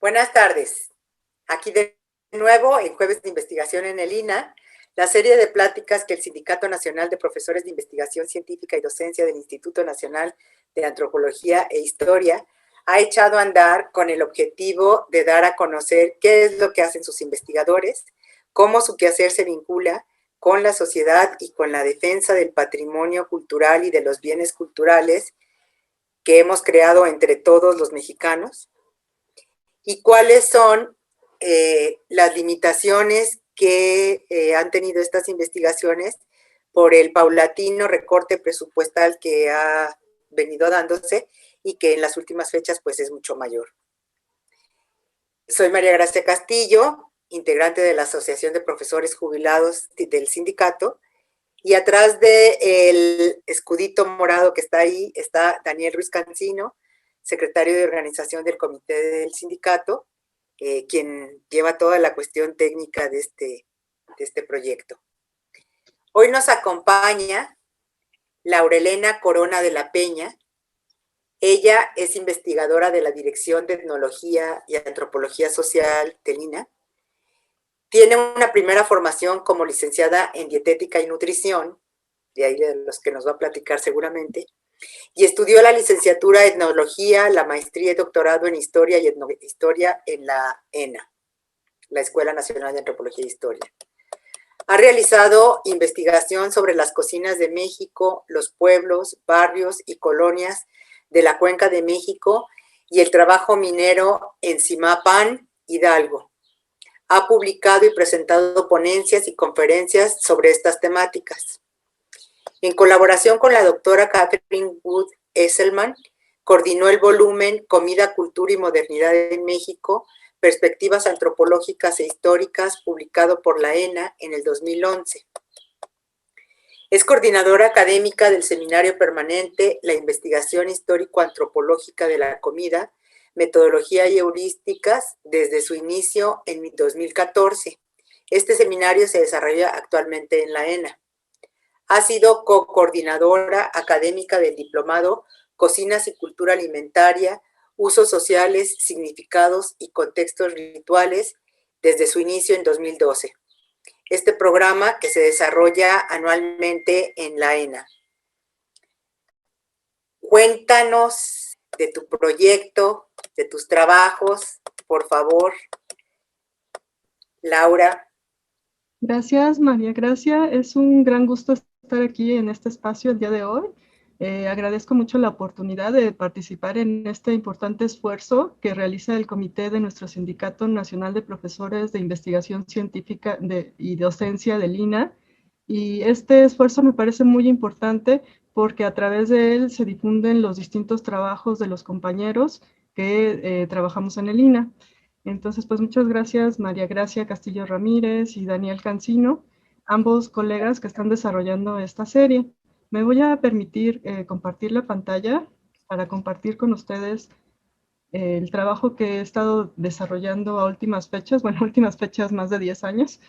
Buenas tardes. Aquí de nuevo en Jueves de Investigación en el INA, la serie de pláticas que el Sindicato Nacional de Profesores de Investigación Científica y Docencia del Instituto Nacional de Antropología e Historia ha echado a andar con el objetivo de dar a conocer qué es lo que hacen sus investigadores, cómo su quehacer se vincula con la sociedad y con la defensa del patrimonio cultural y de los bienes culturales que hemos creado entre todos los mexicanos, y cuáles son las limitaciones que han tenido estas investigaciones por el paulatino recorte presupuestal que ha venido dándose y que en las últimas fechas pues es mucho mayor. Soy María Gracia Castillo, integrante de la Asociación de Profesores Jubilados del sindicato, y atrás del escudito morado que está ahí está Daniel Ruiz Cancino, secretario de organización del comité del sindicato, quien lleva toda la cuestión técnica de este proyecto. Hoy nos acompaña Laurelena Corona de la Peña. Ella es investigadora de la Dirección de Etnología y Antropología Social del INA. Tiene una primera formación como licenciada en Dietética y Nutrición, de ahí de los que nos va a platicar seguramente, y estudió la licenciatura en Etnología, la maestría y doctorado en Historia y Etnohistoria en la ENA, la Escuela Nacional de Antropología e Historia. Ha realizado investigación sobre las cocinas de México, los pueblos, barrios y colonias de la Cuenca de México y el trabajo minero en Zimapán, Hidalgo. Ha publicado y presentado ponencias y conferencias sobre estas temáticas. En colaboración con la doctora Catherine Wood Esselman, coordinó el volumen Comida, Cultura y Modernidad en México, Perspectivas Antropológicas e Históricas, publicado por la ENA en el 2011. Es coordinadora académica del Seminario Permanente La Investigación Histórico-Antropológica de la Comida, Metodología y Heurísticas, desde su inicio en 2014. Este seminario se desarrolla actualmente en la ENA. Ha sido co-coordinadora académica del diplomado Cocinas y Cultura Alimentaria, Usos Sociales, Significados y Contextos Rituales desde su inicio en 2012. Este programa que se desarrolla anualmente en la ENA. Cuéntanos de tu proyecto, de tus trabajos, por favor, Laura. Gracias, María Gracia. Es un gran gusto estar aquí en este espacio el día de hoy. Agradezco mucho la oportunidad de participar en este importante esfuerzo que realiza el comité de nuestro Sindicato Nacional de Profesores de Investigación Científica y Docencia del INA. Y este esfuerzo me parece muy importante porque a través de él se difunden los distintos trabajos de los compañeros que trabajamos en el INA. Entonces, pues muchas gracias María Gracia Castillo Ramírez y Daniel Cancino, ambos colegas que están desarrollando esta serie. Me voy a permitir compartir la pantalla para compartir con ustedes el trabajo que he estado desarrollando a últimas fechas, bueno, últimas fechas más de 10 años.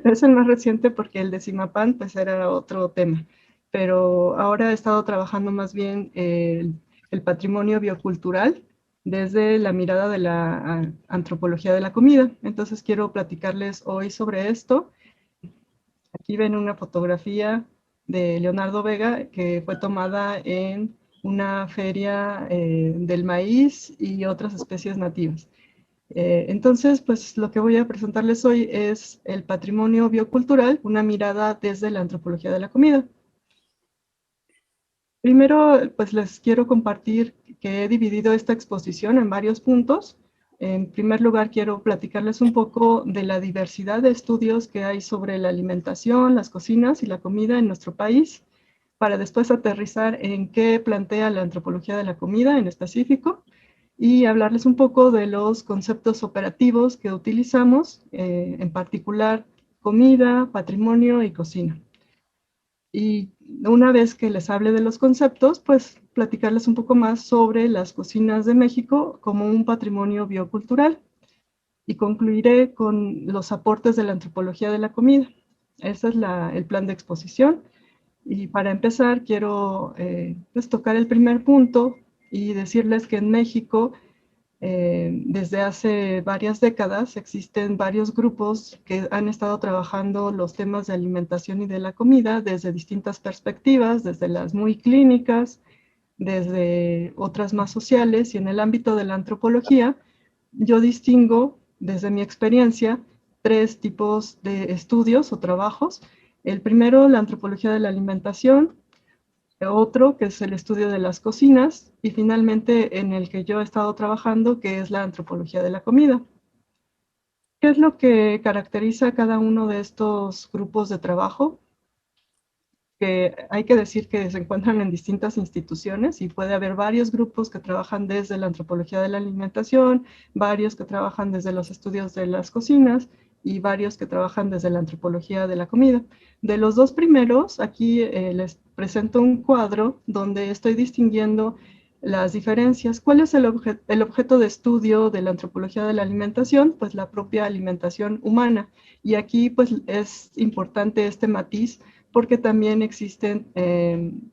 Es el más reciente porque el de Zimapán pues era otro tema, pero ahora he estado trabajando más bien el patrimonio biocultural desde la mirada de la antropología de la comida. Entonces quiero platicarles hoy sobre esto. Aquí ven una fotografía de Leonardo Vega que fue tomada en una feria del maíz y otras especies nativas. Entonces, pues lo que voy a presentarles hoy es el patrimonio biocultural, una mirada desde la antropología de la comida. Primero, pues les quiero compartir que he dividido esta exposición en varios puntos. En primer lugar, quiero platicarles un poco de la diversidad de estudios que hay sobre la alimentación, las cocinas y la comida en nuestro país, para después aterrizar en qué plantea la antropología de la comida en específico, y hablarles un poco de los conceptos operativos que utilizamos, en particular comida, patrimonio y cocina. Y una vez que les hable de los conceptos, pues platicarles un poco más sobre las cocinas de México como un patrimonio biocultural. Y concluiré con los aportes de la antropología de la comida. Ese es el plan de exposición. Y para empezar, quiero pues, tocar el primer punto y decirles que en México Desde hace varias décadas existen varios grupos que han estado trabajando los temas de alimentación y de la comida desde distintas perspectivas, desde las muy clínicas, desde otras más sociales, y en el ámbito de la antropología yo distingo, desde mi experiencia, tres tipos de estudios o trabajos. El primero, la antropología de la alimentación; otro, que es el estudio de las cocinas; y finalmente, en el que yo he estado trabajando, que es la antropología de la comida. ¿Qué es lo que caracteriza a cada uno de estos grupos de trabajo? Que hay que decir que se encuentran en distintas instituciones y puede haber varios grupos que trabajan desde la antropología de la alimentación, varios que trabajan desde los estudios de las cocinas y varios que trabajan desde la antropología de la comida. De los dos primeros, aquí les presento un cuadro donde estoy distinguiendo las diferencias. ¿Cuál es el objeto de estudio de la antropología de la alimentación? Pues la propia alimentación humana. Y aquí pues es importante este matiz, porque también existen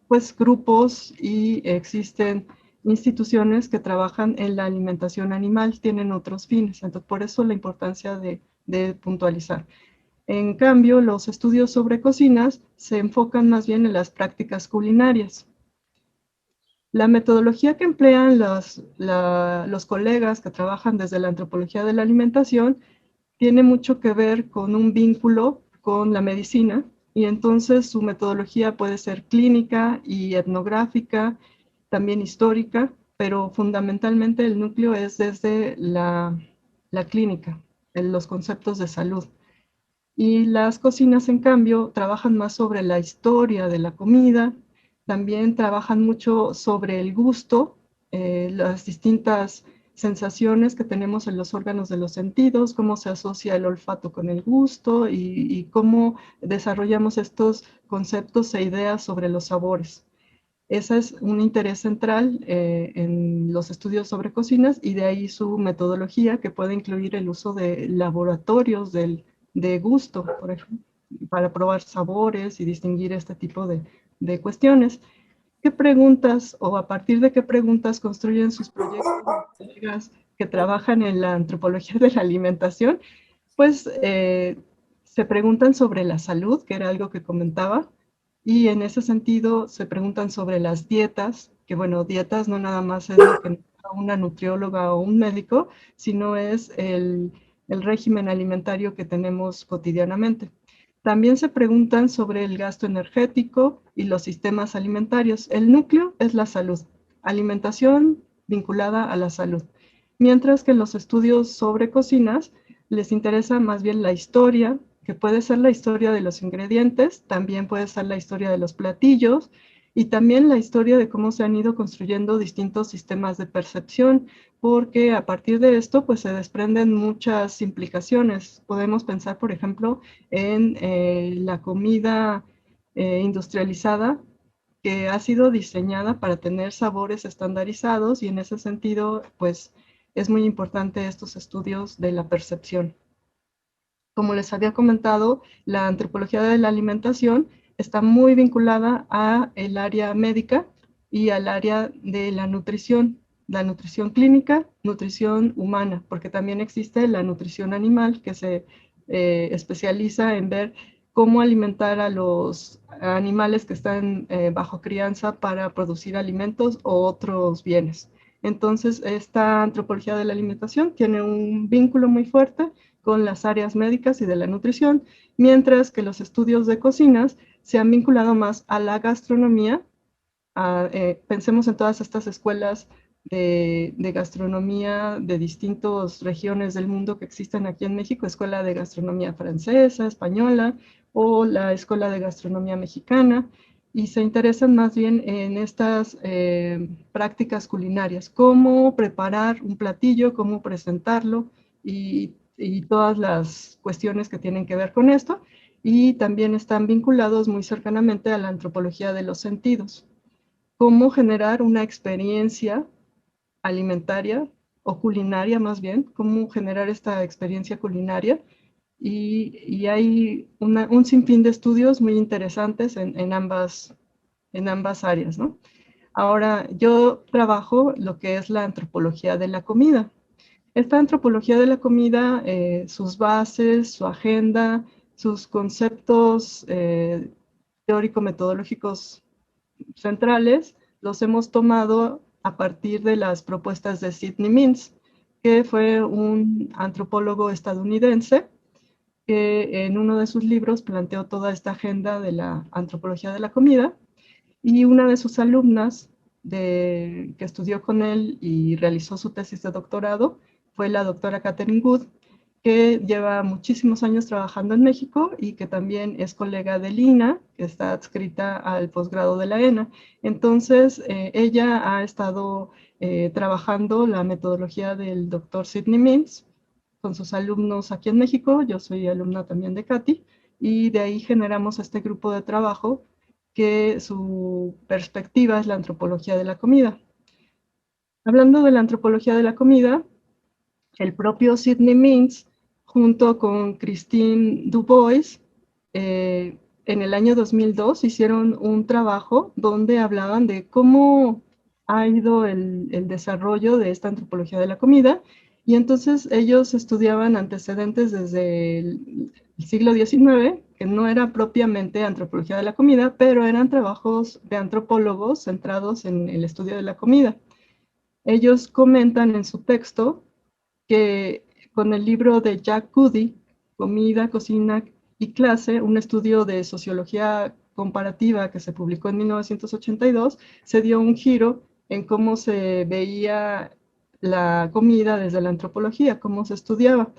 pues grupos y existen instituciones que trabajan en la alimentación animal, tienen otros fines. Entonces, por eso la importancia de puntualizar. En cambio, los estudios sobre cocinas se enfocan más bien en las prácticas culinarias. La metodología que emplean los colegas que trabajan desde la antropología de la alimentación tiene mucho que ver con un vínculo con la medicina, y entonces su metodología puede ser clínica y etnográfica, también histórica, pero fundamentalmente el núcleo es desde la clínica, en los conceptos de salud. Y las cocinas, en cambio, trabajan más sobre la historia de la comida, también trabajan mucho sobre el gusto, las distintas sensaciones que tenemos en los órganos de los sentidos, cómo se asocia el olfato con el gusto y cómo desarrollamos estos conceptos e ideas sobre los sabores. Ese es un interés central en los estudios sobre cocinas, y de ahí su metodología, que puede incluir el uso de laboratorios de gusto, por ejemplo, para probar sabores y distinguir este tipo de cuestiones. ¿Qué preguntas o a partir de qué preguntas construyen sus proyectos los colegas que trabajan en la antropología de la alimentación? Pues se preguntan sobre la salud, que era algo que comentaba, y en ese sentido se preguntan sobre las dietas, que bueno, dietas no nada más es lo que una nutrióloga o un médico, sino es el régimen alimentario que tenemos cotidianamente. También se preguntan sobre el gasto energético y los sistemas alimentarios. El núcleo es la salud, alimentación vinculada a la salud. Mientras que en los estudios sobre cocinas les interesa más bien la historia, que puede ser la historia de los ingredientes, también puede ser la historia de los platillos, y también la historia de cómo se han ido construyendo distintos sistemas de percepción, porque a partir de esto pues se desprenden muchas implicaciones. Podemos pensar, por ejemplo, en la comida industrializada, que ha sido diseñada para tener sabores estandarizados, y en ese sentido pues es muy importante estos estudios de la percepción. Como les había comentado, la antropología de la alimentación está muy vinculada a el área médica y al área de la nutrición clínica, nutrición humana, porque también existe la nutrición animal, que se especializa en ver cómo alimentar a los animales que están bajo crianza para producir alimentos o otros bienes. Entonces, esta antropología de la alimentación tiene un vínculo muy fuerte con las áreas médicas y de la nutrición, mientras que los estudios de cocinas se han vinculado más a la gastronomía. Pensemos en todas estas escuelas de gastronomía de distintas regiones del mundo que existen aquí en México: escuela de gastronomía francesa, española, o la escuela de gastronomía mexicana, y se interesan más bien en estas prácticas culinarias, cómo preparar un platillo, cómo presentarlo, y todas las cuestiones que tienen que ver con esto, y también están vinculados muy cercanamente a la antropología de los sentidos. Cómo generar una experiencia alimentaria o culinaria, más bien, cómo generar esta experiencia culinaria, y hay un sinfín de estudios muy interesantes en ambas áreas, ¿no? Ahora, yo trabajo lo que es la antropología de la comida. Esta antropología de la comida, sus bases, su agenda, sus conceptos teórico-metodológicos centrales, los hemos tomado a partir de las propuestas de Sidney Mintz, que fue un antropólogo estadounidense que en uno de sus libros planteó toda esta agenda de la antropología de la comida, y una de sus alumnas que estudió con él y realizó su tesis de doctorado fue la doctora Catherine Good, que lleva muchísimos años trabajando en México y que también es colega de Lina, que está adscrita al posgrado de la ENA. Entonces, ella ha estado trabajando la metodología del doctor Sidney Mintz con sus alumnos aquí en México. Yo soy alumna también de Katy, y de ahí generamos este grupo de trabajo que su perspectiva es la antropología de la comida. Hablando de la antropología de la comida, el propio Sidney Mintz, junto con Christine Du Bois, en el año 2002 hicieron un trabajo donde hablaban de cómo ha ido el desarrollo de esta antropología de la comida, y entonces ellos estudiaban antecedentes desde el siglo XIX, que no era propiamente antropología de la comida, pero eran trabajos de antropólogos centrados en el estudio de la comida. Ellos comentan en su texto que con el libro de Jack Goody, Comida, Cocina y Clase, un estudio de sociología comparativa que se publicó en 1982, se dio un giro en cómo se veía la comida desde la antropología, cómo se estudiaba.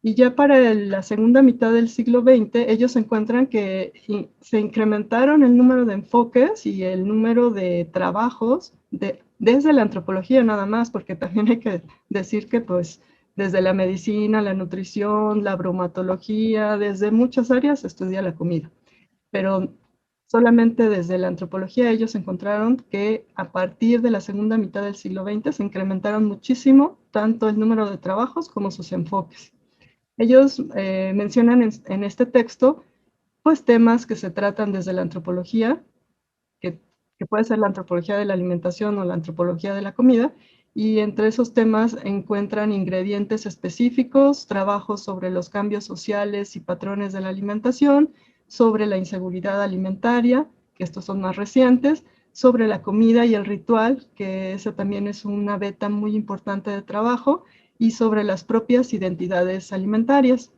Y ya para la segunda mitad del siglo XX, ellos encuentran que se incrementaron el número de enfoques y el número de trabajos desde la antropología nada más, porque también hay que decir que pues desde la medicina, la nutrición, la bromatología, desde muchas áreas se estudia la comida. Pero solamente desde la antropología ellos encontraron que a partir de la segunda mitad del siglo XX se incrementaron muchísimo tanto el número de trabajos como sus enfoques. Ellos mencionan en este texto pues temas que se tratan desde la antropología, que, que puede ser la antropología de la alimentación o la antropología de la comida, y entre esos temas encuentran ingredientes específicos, trabajos sobre los cambios sociales y patrones de la alimentación, sobre la inseguridad alimentaria, que estos son más recientes, sobre la comida y el ritual, que esa también es una beta muy importante de trabajo, y sobre las propias identidades alimentarias.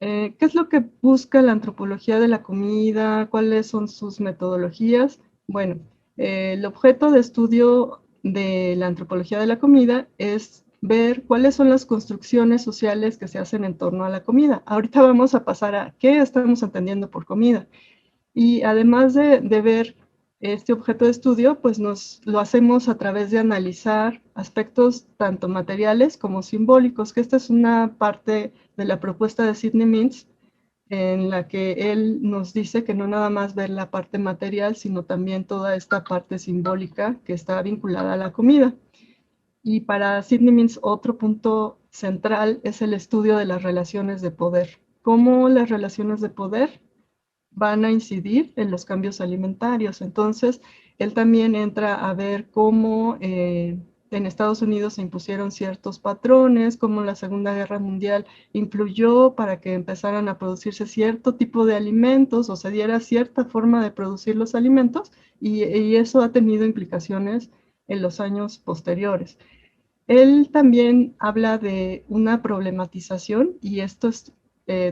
¿Qué es lo que busca la antropología de la comida? ¿Cuáles son sus metodologías? Bueno, el objeto de estudio de la antropología de la comida es ver cuáles son las construcciones sociales que se hacen en torno a la comida. Ahorita vamos a pasar a qué estamos entendiendo por comida. Y además de ver este objeto de estudio, pues lo hacemos a través de analizar aspectos tanto materiales como simbólicos, que esta es una parte de la propuesta de Sidney Mintz, en la que él nos dice que no nada más ver la parte material, sino también toda esta parte simbólica que está vinculada a la comida. Y para Sidney Mintz, otro punto central es el estudio de las relaciones de poder. Cómo las relaciones de poder van a incidir en los cambios alimentarios. Entonces, él también entra a ver cómo en Estados Unidos se impusieron ciertos patrones, cómo la Segunda Guerra Mundial influyó para que empezaran a producirse cierto tipo de alimentos o se diera cierta forma de producir los alimentos, y eso ha tenido implicaciones en los años posteriores. Él también habla de una problematización, y esto es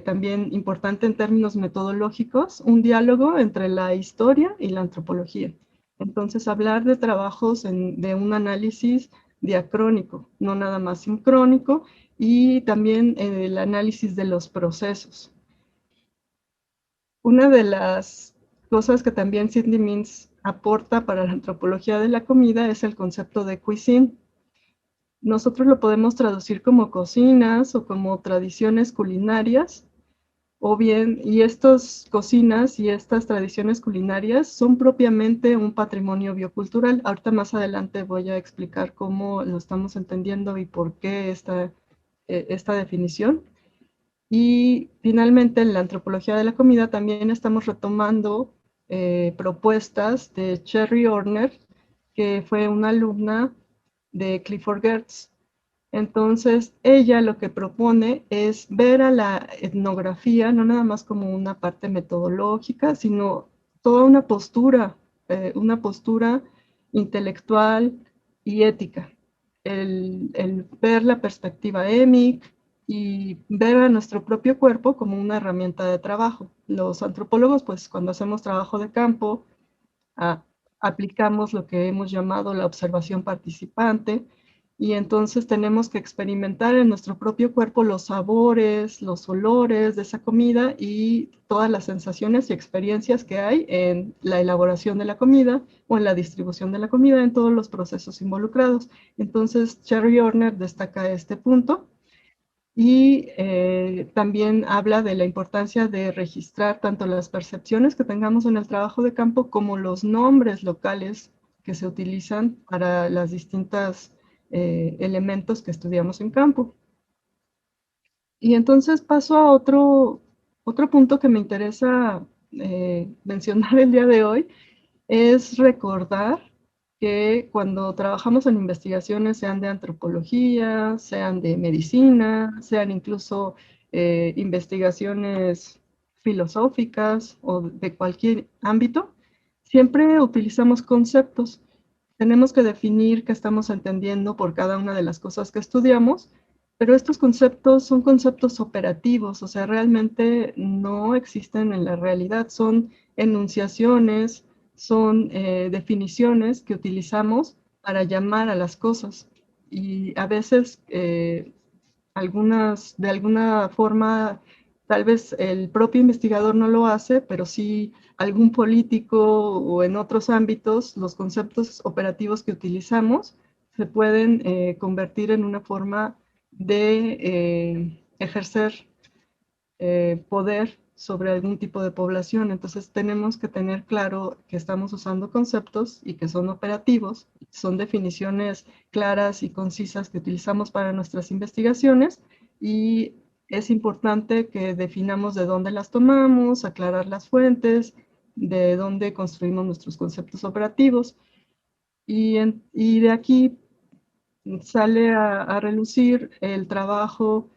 también importante en términos metodológicos, un diálogo entre la historia y la antropología. Entonces, hablar de trabajos de un análisis diacrónico, no nada más sincrónico, y también el análisis de los procesos. Una de las cosas que también Sidney Mintz aporta para la antropología de la comida es el concepto de cuisine. Nosotros lo podemos traducir como cocinas o como tradiciones culinarias, o bien, y estas cocinas y estas tradiciones culinarias son propiamente un patrimonio biocultural. Ahorita más adelante voy a explicar cómo lo estamos entendiendo y por qué esta definición. Y finalmente, en la antropología de la comida también estamos retomando propuestas de Cherry Horner, que fue una alumna de Clifford Geertz. Entonces, ella lo que propone es ver a la etnografía no nada más como una parte metodológica, sino toda una postura intelectual y ética. El ver la perspectiva EMIC y ver a nuestro propio cuerpo como una herramienta de trabajo. Los antropólogos, pues cuando hacemos trabajo de campo, a, aplicamos lo que hemos llamado la observación participante y entonces tenemos que experimentar en nuestro propio cuerpo los sabores, los olores de esa comida y todas las sensaciones y experiencias que hay en la elaboración de la comida o en la distribución de la comida, en todos los procesos involucrados. Entonces, Cherry Horner destaca este punto y también habla de la importancia de registrar tanto las percepciones que tengamos en el trabajo de campo como los nombres locales que se utilizan para las distintas elementos que estudiamos en campo. Y entonces paso a otro punto que me interesa mencionar el día de hoy, es recordar que cuando trabajamos en investigaciones, sean de antropología, sean de medicina, sean incluso investigaciones filosóficas o de cualquier ámbito, siempre utilizamos conceptos. Tenemos que definir qué estamos entendiendo por cada una de las cosas que estudiamos, pero estos conceptos son conceptos operativos, o sea, realmente no existen en la realidad, son enunciaciones, son definiciones que utilizamos para llamar a las cosas. Y a veces, de alguna forma, tal vez el propio investigador no lo hace, pero sí algún político o en otros ámbitos, los conceptos operativos que utilizamos se pueden convertir en una forma de ejercer poder sobre algún tipo de población. Entonces tenemos que tener claro que estamos usando conceptos y que son operativos, son definiciones claras y concisas que utilizamos para nuestras investigaciones y es importante que definamos de dónde las tomamos, aclarar las fuentes, de dónde construimos nuestros conceptos operativos y de aquí sale a relucir el trabajo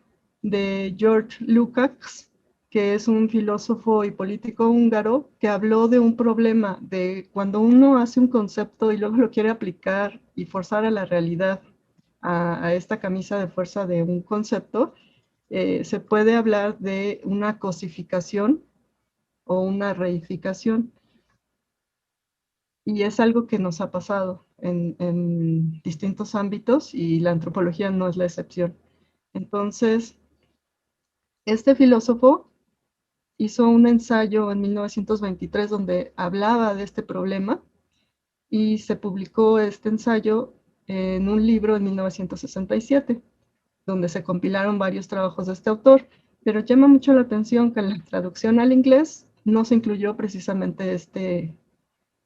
de George Lukács, que es un filósofo y político húngaro, que habló de un problema de cuando uno hace un concepto y luego lo quiere aplicar y forzar a la realidad, a esta camisa de fuerza de un concepto, se puede hablar de una cosificación o una reificación. Y es algo que nos ha pasado en distintos ámbitos y la antropología no es la excepción. Entonces, este filósofo hizo un ensayo en 1923 donde hablaba de este problema y se publicó este ensayo en un libro en 1967, donde se compilaron varios trabajos de este autor, pero llama mucho la atención que en la traducción al inglés no se incluyó precisamente este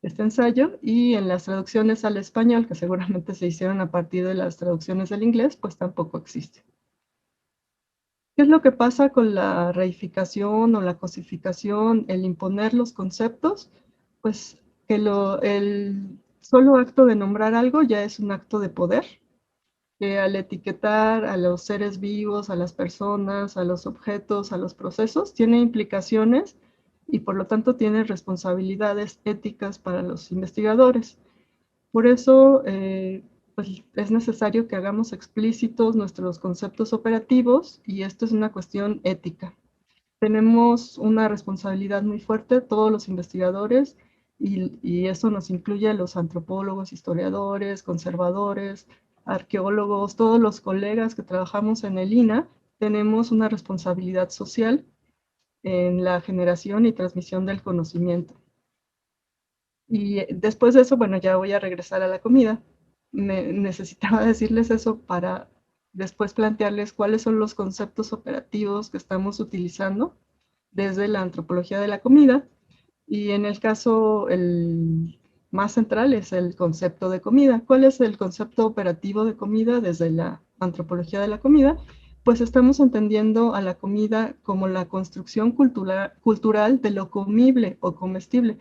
ensayo y en las traducciones al español, que seguramente se hicieron a partir de las traducciones del inglés, pues tampoco existe. ¿Qué es lo que pasa con la reificación o la cosificación, el imponer los conceptos? Pues que el solo acto de nombrar algo ya es un acto de poder, que al etiquetar a los seres vivos, a las personas, a los objetos, a los procesos, tiene implicaciones y por lo tanto tiene responsabilidades éticas para los investigadores. Por eso pues es necesario que hagamos explícitos nuestros conceptos operativos y esto es una cuestión ética. Tenemos una responsabilidad muy fuerte, todos los investigadores, y eso nos incluye a los antropólogos, historiadores, conservadores, arqueólogos, todos los colegas que trabajamos en el INAH, tenemos una responsabilidad social en la generación y transmisión del conocimiento. Y después de eso, bueno, ya voy a regresar a la comida. Necesitaba decirles eso para después plantearles cuáles son los conceptos operativos que estamos utilizando desde la antropología de la comida. Y en el caso, el más central es el concepto de comida. ¿Cuál es el concepto operativo de comida desde la antropología de la comida? Pues estamos entendiendo a la comida como la construcción cultural de lo comible o comestible.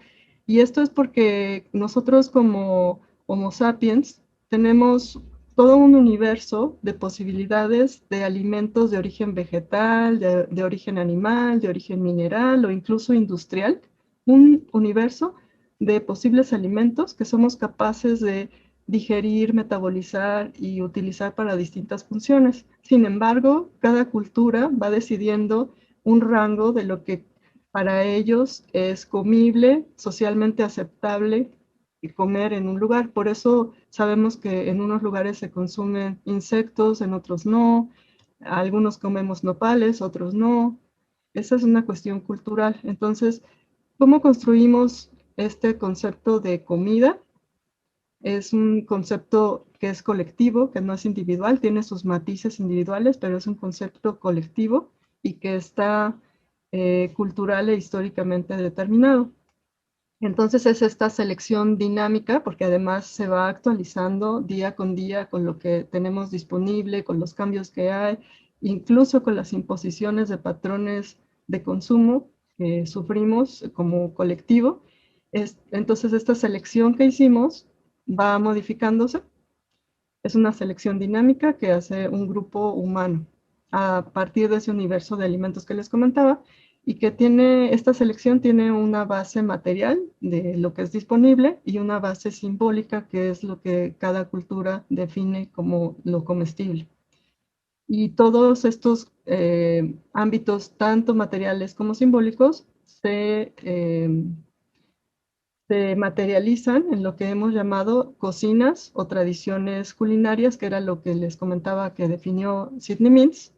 Y esto es porque nosotros como Homo sapiens tenemos todo un universo de posibilidades de alimentos de origen vegetal, de origen animal, de origen mineral o incluso industrial, un universo de posibles alimentos que somos capaces de digerir, metabolizar y utilizar para distintas funciones. Sin embargo, cada cultura va decidiendo un rango de lo que para ellos es comible, socialmente aceptable y comer en un lugar. Por eso sabemos que en unos lugares se consumen insectos, en otros no. Algunos comemos nopales, otros no. Esa es una cuestión cultural. Entonces, ¿cómo construimos este concepto de comida? Es un concepto que es colectivo, que no es individual, tiene sus matices individuales, pero es un concepto colectivo y que está cultural e históricamente determinado. Entonces es esta selección dinámica, porque además se va actualizando día con día con lo que tenemos disponible, con los cambios que hay, incluso con las imposiciones de patrones de consumo que sufrimos como colectivo. Entonces esta selección que hicimos va modificándose. Es una selección dinámica que hace un grupo humano a partir de ese universo de alimentos que les comentaba y que tiene, esta selección tiene una base material de lo que es disponible y una base simbólica que es lo que cada cultura define como lo comestible. Y todos estos ámbitos, tanto materiales como simbólicos, se materializan en lo que hemos llamado cocinas o tradiciones culinarias, que era lo que les comentaba que definió Sidney Mintz,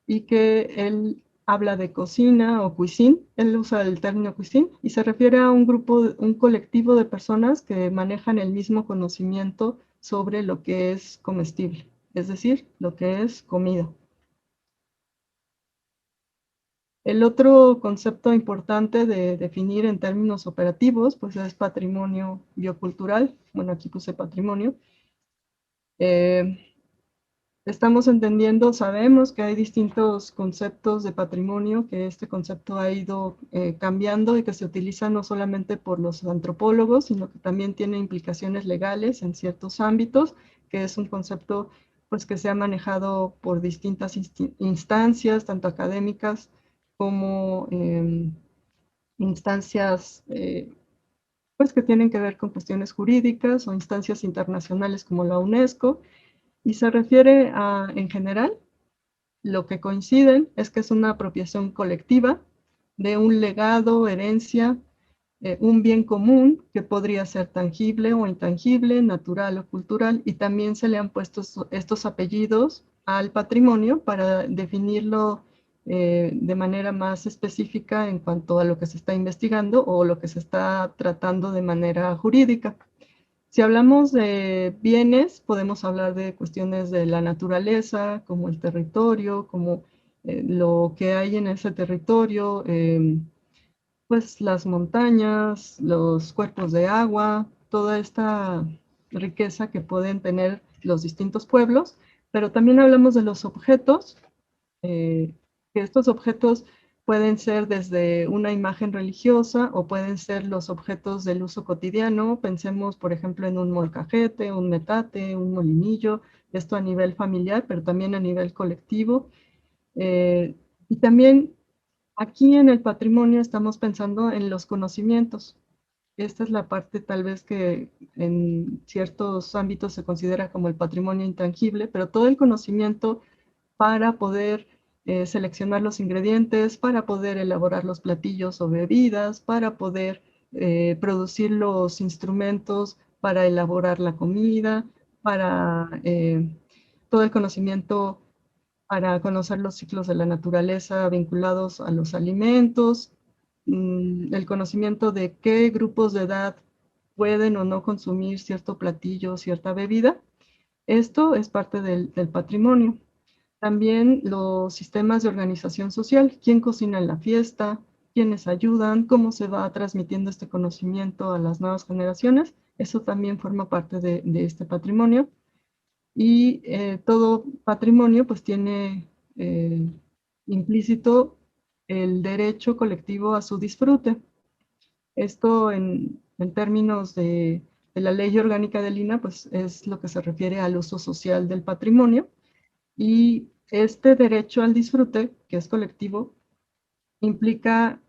y que él habla de cocina o cuisine, él usa el término cuisine y se refiere a un grupo, un colectivo de personas que manejan el mismo conocimiento sobre lo que es comestible, es decir, lo que es comida. El otro concepto importante de definir en términos operativos, pues es patrimonio biocultural. Bueno, aquí puse patrimonio. Eh, Estamos entendiendo, sabemos que hay distintos conceptos de patrimonio, que este concepto ha ido cambiando y que se utiliza no solamente por los antropólogos, sino que también tiene implicaciones legales en ciertos ámbitos, que es un concepto pues, que se ha manejado por distintas instancias, tanto académicas como instancias pues, que tienen que ver con cuestiones jurídicas o instancias internacionales como la UNESCO, y se refiere a, en general, lo que coinciden es que es una apropiación colectiva de un legado, herencia, un bien común que podría ser tangible o intangible, natural o cultural, y también se le han puesto estos apellidos al patrimonio para definirlo de manera más específica en cuanto a lo que se está investigando o lo que se está tratando de manera jurídica. Si hablamos de bienes, podemos hablar de cuestiones de la naturaleza, como el territorio, como lo que hay en ese territorio, pues las montañas, los cuerpos de agua, toda esta riqueza que pueden tener los distintos pueblos, pero también hablamos de los objetos, que estos objetos pueden ser desde una imagen religiosa o pueden ser los objetos del uso cotidiano. Pensemos, por ejemplo, en un molcajete, un metate, un molinillo, esto a nivel familiar, pero también a nivel colectivo. Y también aquí en el patrimonio estamos pensando en los conocimientos. Esta es la parte tal vez que en ciertos ámbitos se considera como el patrimonio intangible, pero todo el conocimiento para poder seleccionar los ingredientes, para poder elaborar los platillos o bebidas, para poder producir los instrumentos para elaborar la comida, para todo el conocimiento para conocer los ciclos de la naturaleza vinculados a los alimentos, el conocimiento de qué grupos de edad pueden o no consumir cierto platillo, cierta bebida. Esto es parte del patrimonio. También los sistemas de organización social, quién cocina en la fiesta, quiénes ayudan, cómo se va transmitiendo este conocimiento a las nuevas generaciones, eso también forma parte de este patrimonio. Y todo patrimonio pues tiene implícito el derecho colectivo a su disfrute. Esto en términos de la ley orgánica del INAH pues, es lo que se refiere al uso social del patrimonio, y este derecho al disfrute, que es colectivo, implica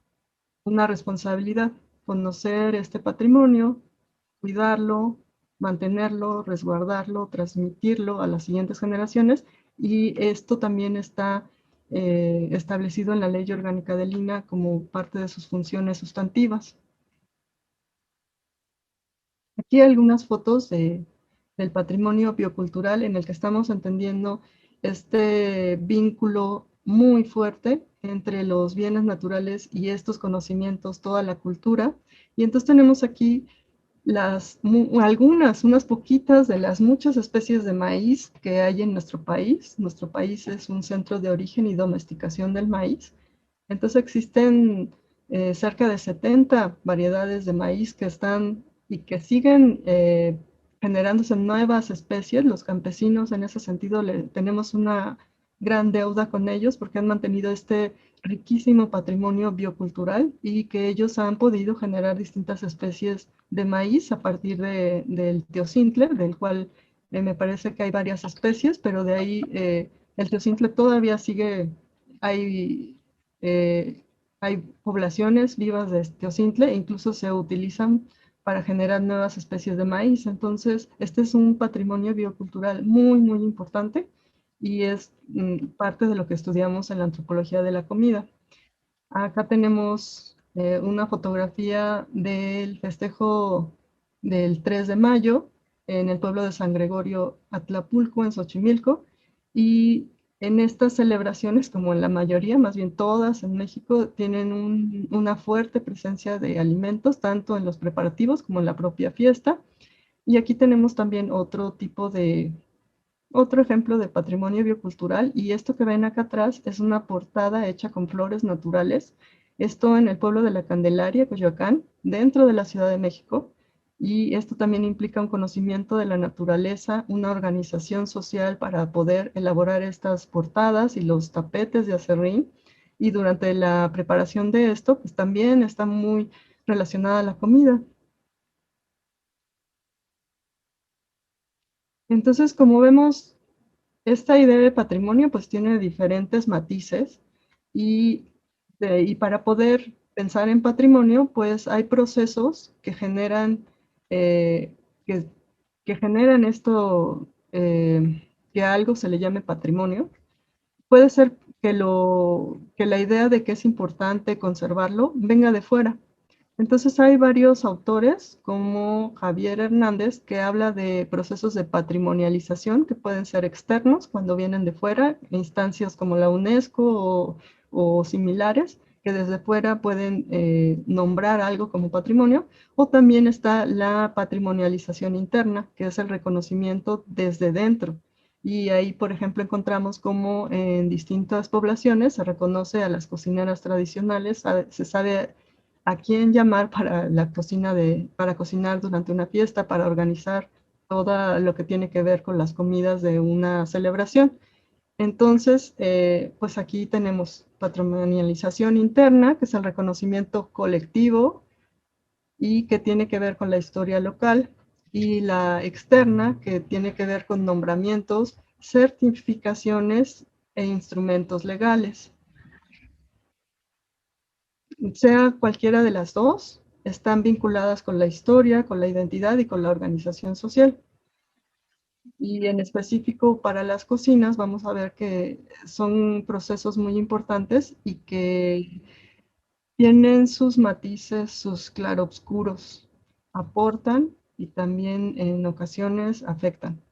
una responsabilidad: conocer este patrimonio, cuidarlo, mantenerlo, resguardarlo, transmitirlo a las siguientes generaciones, y esto también está establecido en la Ley Orgánica del INAH como parte de sus funciones sustantivas. Aquí hay algunas fotos del patrimonio biocultural en el que estamos entendiendo este vínculo muy fuerte entre los bienes naturales y estos conocimientos, toda la cultura. Y entonces tenemos aquí unas poquitas de las muchas especies de maíz que hay en nuestro país. Nuestro país es un centro de origen y domesticación del maíz. Entonces existen cerca de 70 variedades de maíz que están y que siguen generándose nuevas especies. Los campesinos en ese sentido tenemos una gran deuda con ellos porque han mantenido este riquísimo patrimonio biocultural y que ellos han podido generar distintas especies de maíz a partir del teocintle, del cual me parece que hay varias especies, pero de ahí el teocintle todavía sigue, hay eh, hay poblaciones vivas de teocintle e incluso se utilizan para generar nuevas especies de maíz. Entonces, este es un patrimonio biocultural muy, muy importante y es parte de lo que estudiamos en la antropología de la comida. Acá tenemos una fotografía del festejo del 3 de mayo en el pueblo de San Gregorio Atlapulco, en Xochimilco, y en estas celebraciones, como en la mayoría, más bien todas en México, tienen una fuerte presencia de alimentos, tanto en los preparativos como en la propia fiesta. Y aquí tenemos también otro ejemplo de patrimonio biocultural, y esto que ven acá atrás es una portada hecha con flores naturales. Esto en el pueblo de La Candelaria, Coyoacán, dentro de la Ciudad de México, y esto también implica un conocimiento de la naturaleza, una organización social para poder elaborar estas portadas y los tapetes de acerrín, y durante la preparación de esto, pues también está muy relacionada a la comida. Entonces, como vemos, esta idea de patrimonio pues tiene diferentes matices, y, y para poder pensar en patrimonio pues hay procesos eh, que, que generan esto, que a algo se le llame patrimonio. Puede ser que la idea de que es importante conservarlo venga de fuera. Entonces hay varios autores, como Javier Hernández, que habla de procesos de patrimonialización que pueden ser externos cuando vienen de fuera, instancias como la UNESCO o similares, que desde fuera pueden nombrar algo como patrimonio, o también está la patrimonialización interna, que es el reconocimiento desde dentro. Y ahí, por ejemplo, encontramos cómo en distintas poblaciones se reconoce a las cocineras tradicionales, se sabe a quién llamar para la cocina para cocinar durante una fiesta, para organizar todo lo que tiene que ver con las comidas de una celebración. Entonces, pues aquí tenemos patrimonialización interna, que es el reconocimiento colectivo y que tiene que ver con la historia local, y la externa, que tiene que ver con nombramientos, certificaciones e instrumentos legales. Sea cualquiera de las dos, están vinculadas con la historia, con la identidad y con la organización social. Y en específico para las cocinas vamos a ver que son procesos muy importantes y que tienen sus matices, sus claroscuros, aportan y también en ocasiones afectan.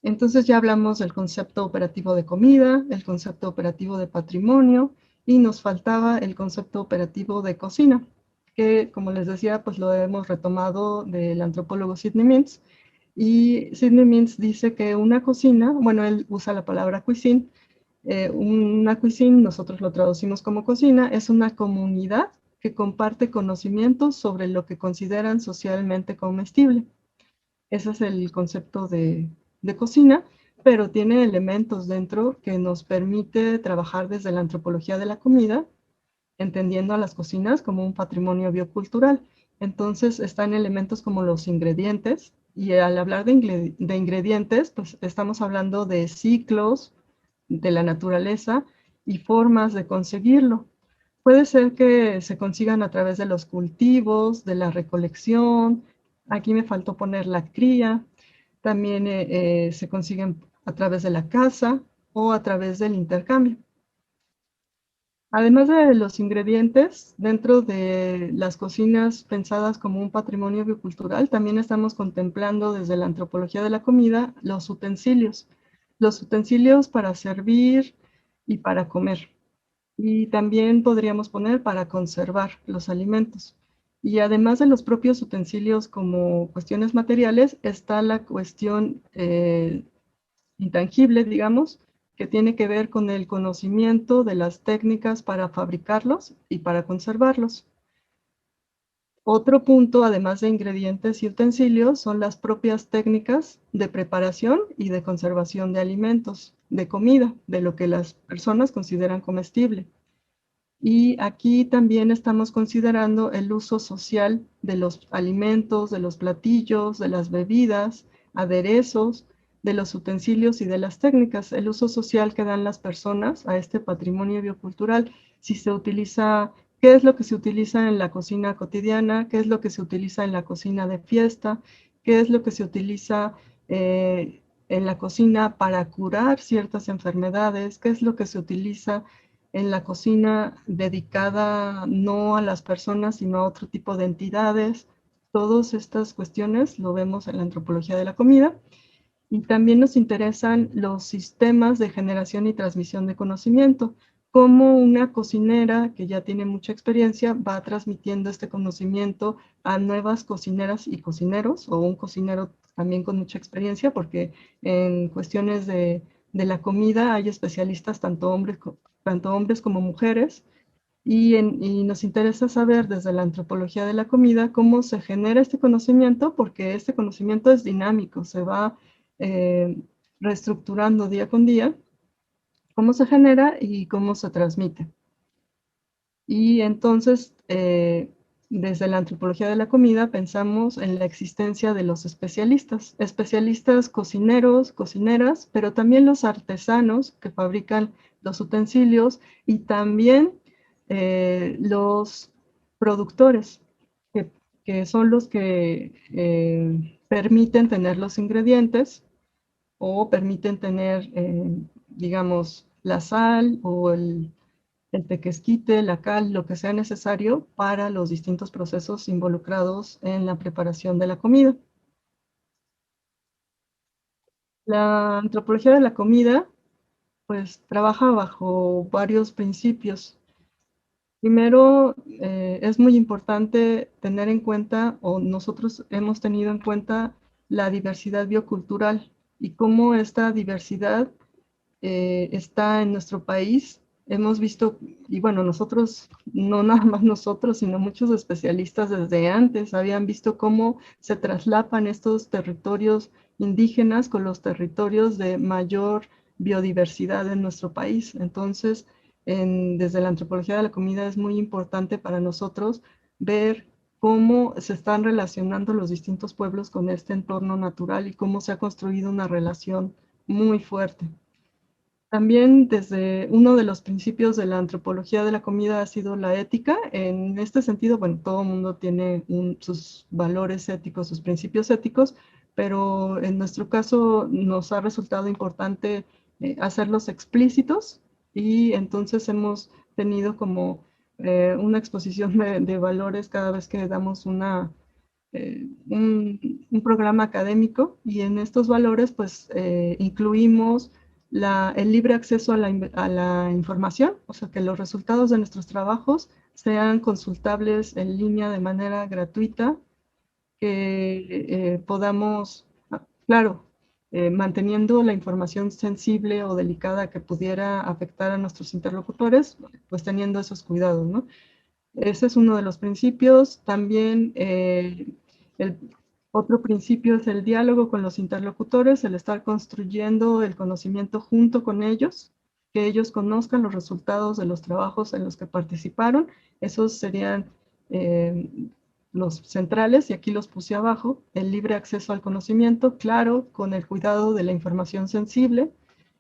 Entonces ya hablamos del concepto operativo de comida, el concepto operativo de patrimonio, y nos faltaba el concepto operativo de cocina, que como les decía, pues lo hemos retomado del antropólogo Sidney Mintz. Y Sidney Mintz dice que una cocina, bueno, él usa la palabra cuisine, una cuisine, nosotros lo traducimos como cocina, es una comunidad que comparte conocimientos sobre lo que consideran socialmente comestible. Ese es el concepto de cocina, pero tiene elementos dentro que nos permite trabajar desde la antropología de la comida, entendiendo a las cocinas como un patrimonio biocultural. Entonces están elementos como los ingredientes, y al hablar de ingredientes, pues estamos hablando de ciclos de la naturaleza y formas de conseguirlo. Puede ser que se consigan a través de los cultivos, de la recolección, aquí me faltó poner la cría, también se consiguen a través de la caza o a través del intercambio. Además de los ingredientes, dentro de las cocinas pensadas como un patrimonio biocultural, también estamos contemplando desde la antropología de la comida los utensilios para servir y para comer. Y también podríamos poner para conservar los alimentos. Y además de los propios utensilios como cuestiones materiales, está la cuestión intangible, digamos, que tiene que ver con el conocimiento de las técnicas para fabricarlos y para conservarlos. Otro punto, además de ingredientes y utensilios, son las propias técnicas de preparación y de conservación de alimentos, de comida, de lo que las personas consideran comestible. Y aquí también estamos considerando el uso social de los alimentos, de los platillos, de las bebidas, aderezos, de los utensilios y de las técnicas, el uso social que dan las personas a este patrimonio biocultural. Si se utiliza, qué es lo que se utiliza en la cocina cotidiana, qué es lo que se utiliza en la cocina de fiesta, qué es lo que se utiliza en la cocina para curar ciertas enfermedades, qué es lo que se utiliza en la cocina dedicada no a las personas, sino a otro tipo de entidades. Todas estas cuestiones lo vemos en la antropología de la comida. Y también nos interesan los sistemas de generación y transmisión de conocimiento, cómo una cocinera que ya tiene mucha experiencia va transmitiendo este conocimiento a nuevas cocineras y cocineros, o un cocinero también con mucha experiencia, porque en cuestiones de la comida hay especialistas tanto hombres como mujeres, y nos interesa saber desde la antropología de la comida cómo se genera este conocimiento, porque este conocimiento es dinámico, se va eh, reestructurando día con día, cómo se genera y cómo se transmite. Y entonces, desde la antropología de la comida, pensamos en la existencia de los especialistas, especialistas cocineros, cocineras, pero también los artesanos que fabrican los utensilios y también los productores, que, que son los que permiten tener los ingredientes o permiten tener, digamos, la sal o el tequesquite, la cal, lo que sea necesario para los distintos procesos involucrados en la preparación de la comida. La antropología de la comida, pues, trabaja bajo varios principios. Primero, es muy importante tener en cuenta, o nosotros hemos tenido en cuenta, la diversidad biocultural y cómo esta diversidad está en nuestro país. Hemos visto, y bueno, nosotros, no nada más nosotros, sino muchos especialistas desde antes habían visto cómo se traslapan estos territorios indígenas con los territorios de mayor biodiversidad en nuestro país. Entonces, desde la antropología de la comida es muy importante para nosotros ver cómo se están relacionando los distintos pueblos con este entorno natural y cómo se ha construido una relación muy fuerte. También desde uno de los principios de la antropología de la comida ha sido la ética. En este sentido, bueno, todo el mundo tiene sus valores éticos, sus principios éticos, pero en nuestro caso nos ha resultado importante hacerlos explícitos, y entonces hemos tenido como una exposición de valores cada vez que damos un programa académico, y en estos valores pues incluimos el libre acceso a la información, o sea, que los resultados de nuestros trabajos sean consultables en línea de manera gratuita, que podamos, claro, manteniendo la información sensible o delicada que pudiera afectar a nuestros interlocutores, pues teniendo esos cuidados, ¿no? Ese es uno de los principios. También el otro principio es el diálogo con los interlocutores, el estar construyendo el conocimiento junto con ellos, que ellos conozcan los resultados de los trabajos en los que participaron. Esos serían los centrales, y aquí los puse abajo: el libre acceso al conocimiento, claro, con el cuidado de la información sensible,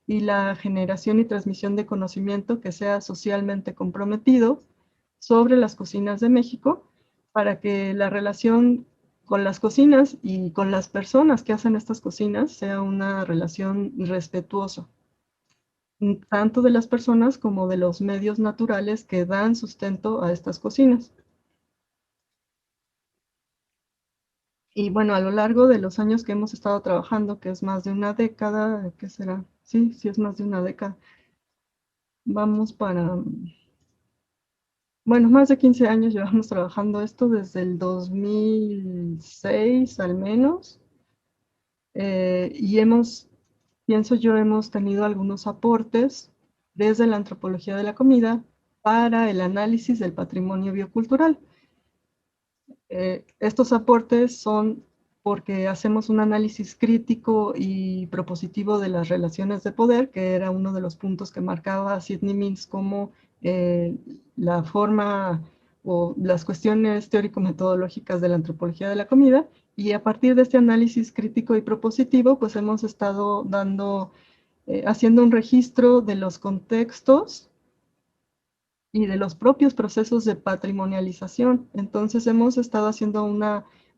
y la generación y transmisión de conocimiento que sea socialmente comprometido sobre las cocinas de México, para que la relación con las cocinas y con las personas que hacen estas cocinas sea una relación respetuosa, tanto de las personas como de los medios naturales que dan sustento a estas cocinas. Y bueno, a lo largo de los años que hemos estado trabajando, que es más de una década, ¿qué será? Sí, sí es más de una década. Vamos para, bueno, más de 15 años llevamos trabajando esto, desde el 2006 al menos. Y pienso yo, hemos tenido algunos aportes desde la antropología de la comida para el análisis del patrimonio biocultural. Estos aportes son porque hacemos un análisis crítico y propositivo de las relaciones de poder, que era uno de los puntos que marcaba Sidney Mintz como la forma o las cuestiones teórico-metodológicas de la antropología de la comida. Y a partir de este análisis crítico y propositivo, pues hemos estado haciendo un registro de los contextos y de los propios procesos de patrimonialización. Entonces hemos estado haciendo un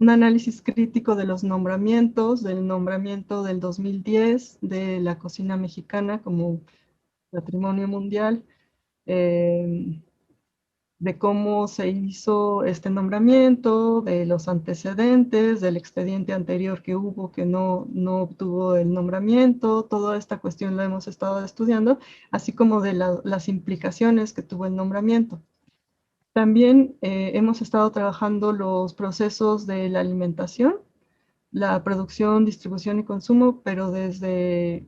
análisis crítico de los nombramientos, del nombramiento del 2010 de la cocina mexicana como patrimonio mundial, eh, de cómo se hizo este nombramiento, de los antecedentes, del expediente anterior que hubo que no obtuvo el nombramiento. Toda esta cuestión la hemos estado estudiando, así como de las implicaciones que tuvo el nombramiento. También hemos estado trabajando los procesos de la alimentación, la producción, distribución y consumo, pero desde